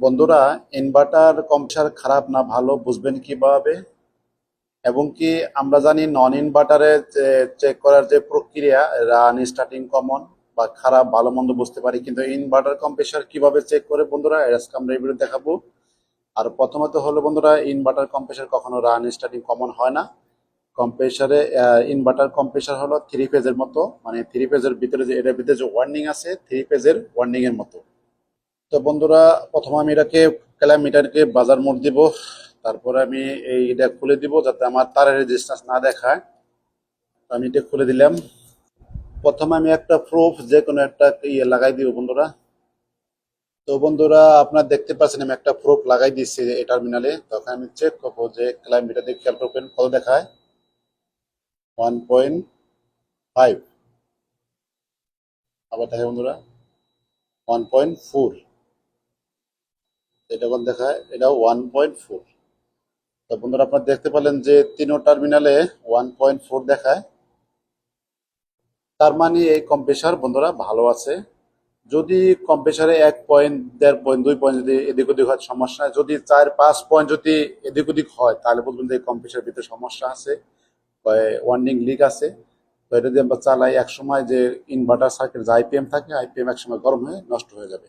বন্ধুরা, inverter compressor খারাপ না ভালো বুঝবেন কিভাবে? এবং কি আমরা জানি নন ইনভার্টারে চেক করার যে প্রক্রিয়া, রান স্টার্টিং কমন বা খারাপ ভালো মন্দ বুঝতে পারি, কিন্তু ইনভার্টার কম্প্রেসার কিভাবে চেক করে বন্ধুরা, আজকে আমরা এই ভিডিও দেখাবো। আর প্রথমত হলো বন্ধুরা, ইনভার্টার কম্প্রেসার কখনো রান স্টার্টিং কমন হয় না। কম্প্রেসারে ইনভার্টার কম্প্রেসার হলো থ্রি ফেজের মতো, মানে থ্রি ফেজের ভিতরে যে এটার ভিতরে যে ওয়ার্নিং আছে থ্রি ফেজের ওয়ার্নিং এর মতো। তো বন্ধুরা, প্রথমে আমি এটাকে ক্যালামিটারকে বাজার মোড দিব। তারপরে আমি এটা খুলে দিব যাতে আমার তারের রেজিস্ট্যান্স না দেখায়। তো আমি এটা খুলে দিলাম। প্রথমে আমি একটা প্রুফ যে কোনো একটা লাগাই দিব বন্ধুরা। তো বন্ধুরা, আপনারা দেখতে পাচ্ছেন আমি একটা প্রুফ লাগাই দিচ্ছি এই টার্মিনালে। তখন আমি চেক করবো যে ক্যালামিটার দিয়ে খেয়াল করবেন কত দেখায়। 1.5। আবার দেখে বন্ধুরা 1.4। এটা কোন দেখায়, এটা 1.4। তো বন্ধুরা, আপনারা দেখতে পেলেন যে তিনো টার্মিনালে 1.4 দেখায়। তার মানে এই কম্প্রেসার বন্ধুরা ভালো আছে। যদি কম্প্রেসারে 1 পয়েন্ট, 1.5 পয়েন্ট, 2 পয়েন্ট যদি এদিক ওদিক হয় সমস্যা নাই। যদি 4-5 পয়েন্ট যদি এদিক ওদিক হয় তাহলে বুঝবেন যে কম্প্রেসার ভিতরে সমস্যা আছে, ওয়ার্নিং লিক আছে। তো এটা যদি আমরা চালাই, এক সময় যে ইনভার্টার সার্কিট যে আইপিএম থাকে, আইপিএম এক সময় গরম হয়ে নষ্ট হয়ে যাবে।